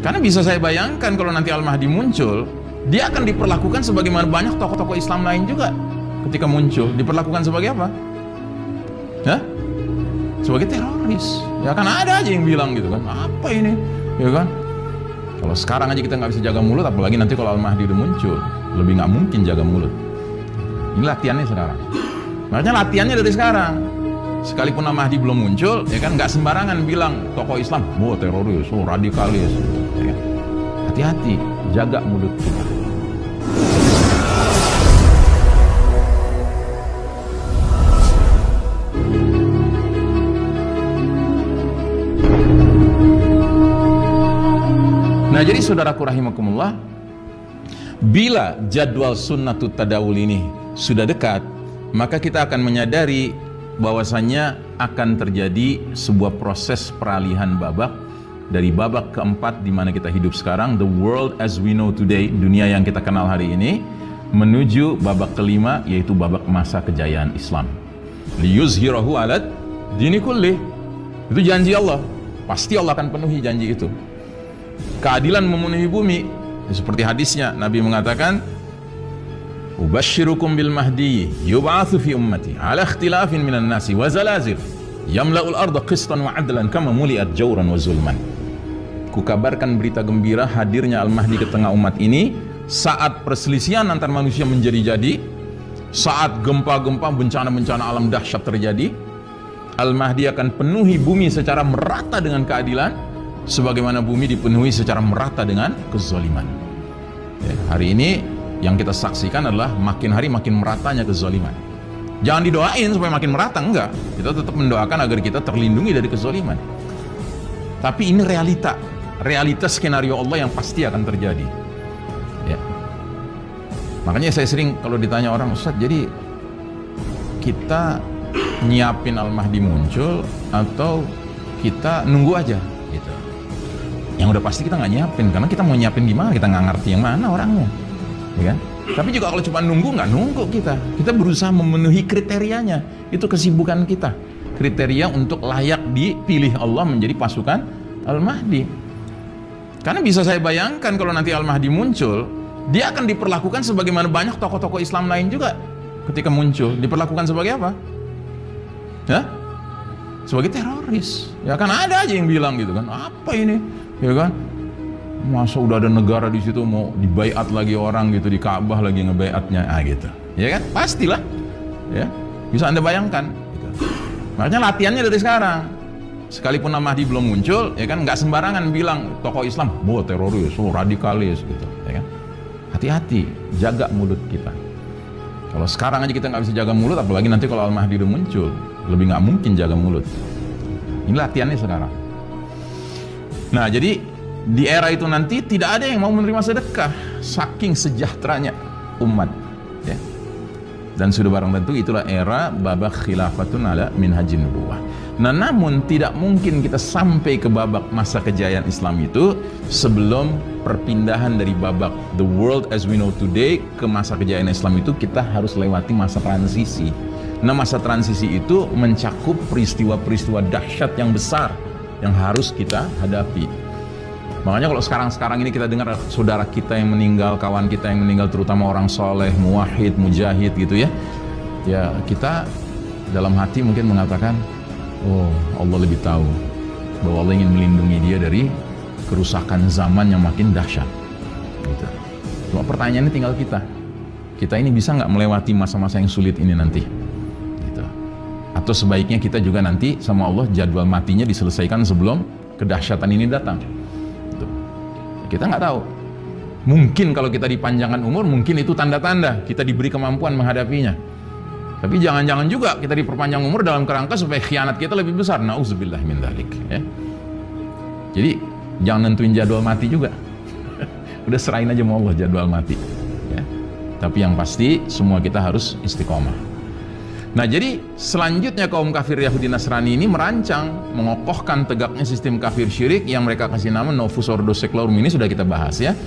Karena bisa saya bayangkan kalau nanti Al-Mahdi muncul, dia akan diperlakukan sebagaimana banyak tokoh-tokoh Islam lain juga ketika muncul. Diperlakukan sebagai apa? Hah? Sebagai teroris. Ya kan ada aja yang bilang gitu kan, apa ini? Ya kan? Kalau sekarang aja kita nggak bisa jaga mulut, apalagi nanti kalau Al-Mahdi udah muncul, lebih nggak mungkin jaga mulut. Ini latihannya sekarang. Makanya latihannya dari sekarang. Sekalipun Al-Mahdi belum muncul, ya kan, nggak sembarangan bilang tokoh Islam, oh teroris, oh radikalis. Ya kan? Hati-hati, jaga mulut kita. Nah, jadi saudaraku rahimakumullah, bila jadwal sunnatut tadawul ini sudah dekat, maka kita akan menyadari bahwasannya akan terjadi sebuah proses peralihan babak dari babak keempat di mana kita hidup sekarang, the world as we know today, dunia yang kita kenal hari ini, menuju babak kelima, yaitu babak masa kejayaan Islam. Liyuzhirahu alat dini kulli. Itu janji Allah, pasti Allah akan penuhi janji itu. Keadilan memenuhi bumi, seperti hadisnya Nabi mengatakan, ubashirukum bil mahdi yub'atsu fi ummati ala ikhtilafin minan nasi wa zalazil yamla'ul arda qistan wa adlan kama muliat jawran wa zulman. Kukabarkan berita gembira hadirnya Al-Mahdi ke tengah umat ini saat perselisihan antar manusia menjadi-jadi, saat gempa-gempa, bencana-bencana alam dahsyat terjadi. Al-Mahdi akan penuhi bumi secara merata dengan keadilan, sebagaimana bumi dipenuhi secara merata dengan kezaliman. Ya, hari ini yang kita saksikan adalah makin hari makin meratanya kezaliman. Jangan didoain supaya makin merata, enggak. Kita tetap mendoakan agar kita terlindungi dari kezaliman. Tapi ini realitas skenario Allah yang pasti akan terjadi. Ya. Makanya saya sering kalau ditanya orang, Ustaz, jadi kita nyiapin Al-Mahdi muncul atau kita nunggu aja? Gitu. Yang udah pasti kita nggak nyiapin, karena kita mau nyiapin gimana, kita nggak ngerti yang mana orangnya, ya kan? Tapi juga kalau cuma nunggu, nggak nunggu kita berusaha memenuhi kriterianya. Itu kesibukan kita, kriteria untuk layak dipilih Allah menjadi pasukan Al-Mahdi. Karena bisa saya bayangkan kalau nanti Al-Mahdi muncul, dia akan diperlakukan sebagaimana banyak tokoh-tokoh Islam lain juga ketika muncul. Diperlakukan sebagai apa? Hah? Sebagai teroris. Ya kan ada aja yang bilang gitu kan, apa ini? Ya kan, masa udah ada negara di situ mau dibaiat lagi orang gitu, di Ka'bah lagi ngebaiatnya, gitu. Ya kan, pastilah. Ya, bisa Anda bayangkan. Gitu. Makanya latihannya dari sekarang. Sekalipun Al-Mahdi belum muncul, ya kan, nggak sembarangan bilang tokoh Islam, oh teroris, oh radikalis, gitu. Ya kan, hati-hati, jaga mulut kita. Kalau sekarang aja kita nggak bisa jaga mulut, apalagi nanti kalau Al-Mahdi udah muncul, lebih nggak mungkin jaga mulut. Ini latihannya sekarang. Nah, jadi di era itu nanti tidak ada yang mau menerima sedekah, saking sejahteranya umat, ya. Dan sudah barang tentu itulah era babak khilafatun ala minhajin nubuwah. Nah, namun tidak mungkin kita sampai ke babak masa kejayaan Islam itu sebelum perpindahan dari babak the world as we know today ke masa kejayaan Islam itu kita harus lewati masa transisi. Nah, masa transisi itu mencakup peristiwa-peristiwa dahsyat yang besar yang harus kita hadapi. Makanya kalau sekarang ini kita dengar saudara kita yang meninggal, kawan kita yang meninggal, terutama orang soleh, muwahhid, mujahid gitu ya, ya kita dalam hati mungkin mengatakan, oh Allah lebih tahu bahwa Allah ingin melindungi dia dari kerusakan zaman yang makin dahsyat gitu. Cuma pertanyaannya tinggal kita ini bisa nggak melewati masa-masa yang sulit ini nanti gitu. Atau sebaiknya kita juga nanti sama Allah jadwal matinya diselesaikan sebelum kedahsyatan ini datang gitu. Kita nggak tahu, mungkin kalau kita dipanjangkan umur mungkin itu tanda-tanda kita diberi kemampuan menghadapinya. Tapi jangan-jangan juga kita diperpanjang umur dalam kerangka supaya khianat kita lebih besar. Nauzubillah min dzalik, ya. Jadi jangan nentuin jadwal mati juga. Udah serahin aja sama Allah jadwal mati, ya. Tapi yang pasti semua kita harus istiqomah. Nah, jadi selanjutnya kaum kafir Yahudi Nasrani ini merancang mengokohkan tegaknya sistem kafir syirik yang mereka kasih nama Novus Ordo Seclorum. Ini sudah kita bahas, ya.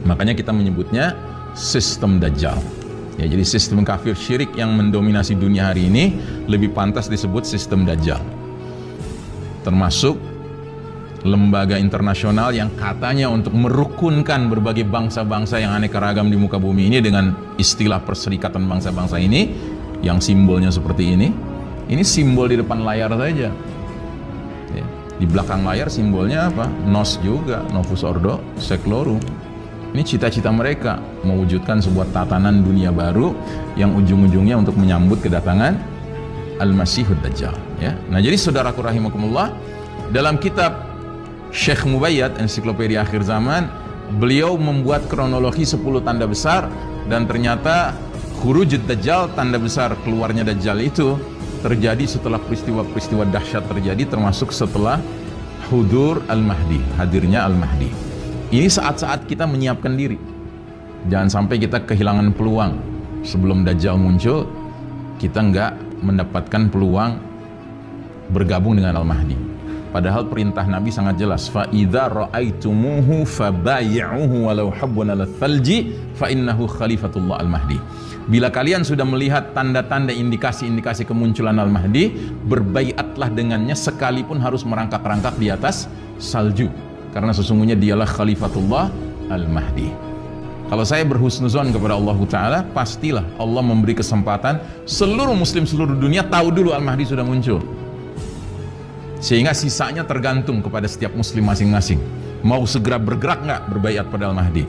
Makanya kita menyebutnya sistem Dajjal. Ya, jadi sistem kafir syirik yang mendominasi dunia hari ini lebih pantas disebut sistem Dajjal. Termasuk lembaga internasional yang katanya untuk merukunkan berbagai bangsa-bangsa yang aneka ragam di muka bumi ini dengan istilah Perserikatan Bangsa-Bangsa ini, yang simbolnya seperti ini simbol di depan layar saja. Ya. Di belakang layar simbolnya apa? Nos juga, Novus Ordo Seclorum. Ini cita-cita mereka mewujudkan sebuah tatanan dunia baru yang ujung-ujungnya untuk menyambut kedatangan Al-Masihud Dajjal. Ya. Nah, jadi saudaraku rahimakumullah, dalam kitab Syekh Mubayyad, Ensiklopedia Akhir Zaman, beliau membuat kronologi 10 tanda besar, dan ternyata Khurujud Dajjal, tanda besar keluarnya Dajjal itu terjadi setelah peristiwa-peristiwa dahsyat terjadi, termasuk setelah hudur Al-Mahdi, hadirnya Al-Mahdi. Ini saat-saat kita menyiapkan diri. Jangan sampai kita kehilangan peluang. Sebelum Dajjal muncul, kita nggak mendapatkan peluang bergabung dengan Al-Mahdi. Padahal perintah Nabi sangat jelas, fa idza ra'aitumuhu fabay'uhu walau habwan 'ala thalji fa innahu khalifatullah al-mahdi. Bila kalian sudah melihat tanda-tanda indikasi-indikasi kemunculan Al-Mahdi, berbaiatlah dengannya sekalipun harus merangkak-rangkak di atas salju, karena sesungguhnya dialah khalifatullah al-mahdi. Kalau saya berhusnuzon kepada Allah Ta'ala, pastilah Allah memberi kesempatan seluruh muslim seluruh dunia tahu dulu Al-Mahdi sudah muncul. Sehingga sisanya tergantung kepada setiap muslim masing-masing. Mau segera bergerak nggak berbaiat pada Al-Mahdi?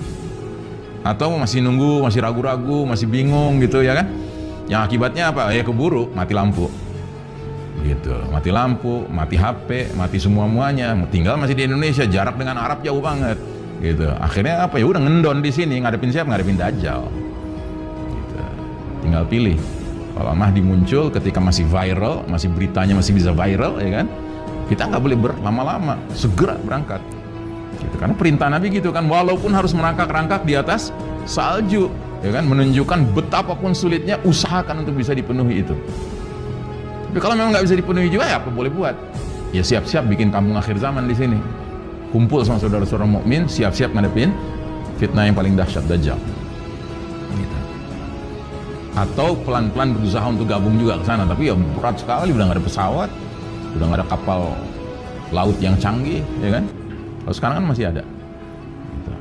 Atau masih nunggu, masih ragu-ragu, masih bingung gitu ya kan? Yang akibatnya apa? Ya keburu, mati lampu. Gitu, mati lampu, mati HP, mati semua-muanya. Tinggal masih di Indonesia, jarak dengan Arab jauh banget. Gitu. Akhirnya apa? Ya udah ngendon di sini, ngadepin siapa? Ngadepin Dajjal. Gitu. Tinggal pilih. Kalau Al-Mahdi muncul ketika masih viral, masih beritanya masih bisa viral, ya kan? Kita nggak boleh berlama-lama, segera berangkat. Gitu. Karena perintah Nabi gitu kan, walaupun harus merangkak-rangkak di atas salju, ya kan, menunjukkan betapapun sulitnya, usahakan untuk bisa dipenuhi itu. Tapi kalau memang nggak bisa dipenuhi juga, ya apa boleh buat? Ya siap-siap bikin kampung akhir zaman di sini. Kumpul sama saudara-saudara mukmin, siap-siap ngadepin fitnah yang paling dahsyat, Dajjal. Gitu. Atau pelan-pelan berusaha untuk gabung juga ke sana, tapi ya berat sekali, udah nggak ada pesawat, udah nggak ada kapal laut yang canggih, ya kan? Kalau sekarang kan masih ada. Gitu.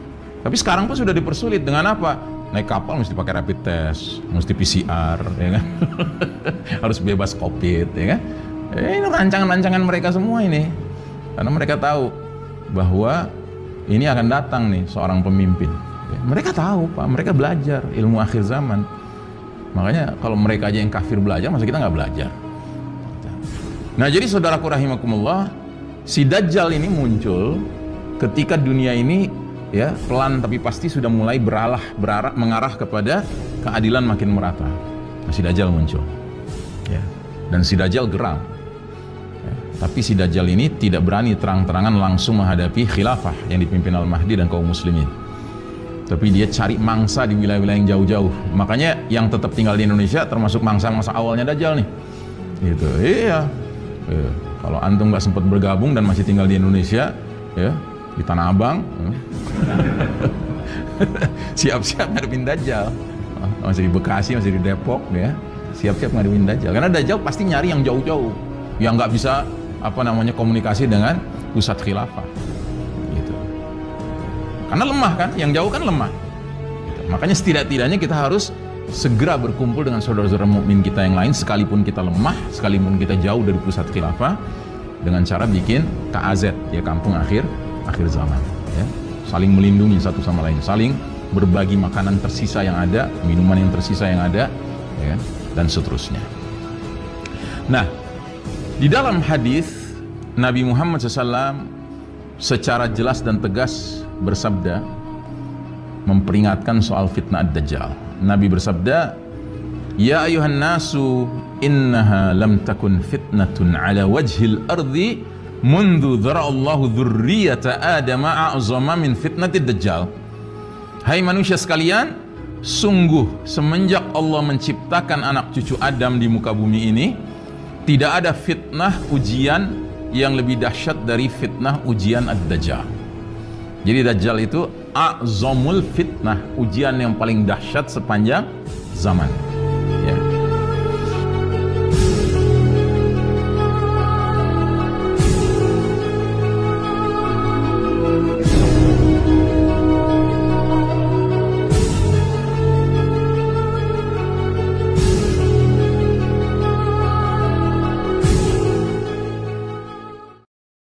Tapi sekarang pun sudah dipersulit dengan apa? Naik kapal mesti pakai rapid test, mesti PCR, ya kan? Harus bebas COVID, ya kan? Ini rancangan-rancangan mereka semua ini, karena mereka tahu bahwa ini akan datang nih seorang pemimpin. Ya, mereka tahu, Pak, mereka belajar ilmu akhir zaman. Makanya kalau mereka aja yang kafir belajar, masa kita nggak belajar? Nah, jadi saudaraku rahimakumullah, si Dajjal ini muncul ketika dunia ini ya pelan tapi pasti sudah mulai mengarah kepada keadilan makin merata. Nah, si Dajjal muncul. Ya. Dan si Dajjal geram. Ya. Tapi si Dajjal ini tidak berani terang-terangan langsung menghadapi khilafah yang dipimpin Al-Mahdi dan kaum muslimin. Tapi dia cari mangsa di wilayah-wilayah yang jauh-jauh. Makanya yang tetap tinggal di Indonesia termasuk mangsa-mangsa awalnya Dajjal nih. Gitu. Iya. Kalau antum nggak sempat bergabung dan masih tinggal di Indonesia, ya di Tanah Abang, siap-siap ngadepin Dajjal. Masih di Bekasi, masih di Depok, ya siap-siap ngadepin Dajjal. Karena Dajjal pasti nyari yang jauh-jauh, yang nggak bisa komunikasi dengan pusat khilafah. Gitu. Karena lemah kan, yang jauh kan lemah. Gitu. Makanya setidak-tidaknya kita harus segera berkumpul dengan saudara-saudara mukmin kita yang lain, sekalipun kita lemah, sekalipun kita jauh dari pusat khilafah, dengan cara bikin KAZ, ya kampung akhir zaman, ya. Saling melindungi satu sama lain, saling berbagi makanan tersisa yang ada, minuman yang tersisa yang ada, ya, dan seterusnya. Nah, di dalam hadis Nabi Muhammad SAW secara jelas dan tegas bersabda, memperingatkan soal fitnah Ad-Dajjal. Nabi bersabda, "Ya ayuhan nasu, innaha lam takun fitnatun ala wajhil ardi mundu dhara'allahu dzurriyyata adama a'zama min fitnatid dajjal." Hai manusia sekalian, sungguh semenjak Allah menciptakan anak cucu Adam di muka bumi ini, tidak ada fitnah ujian yang lebih dahsyat dari fitnah ujian Ad-Dajjal. Jadi Dajjal itu a'zamul fitnah, ujian yang paling dahsyat sepanjang zaman.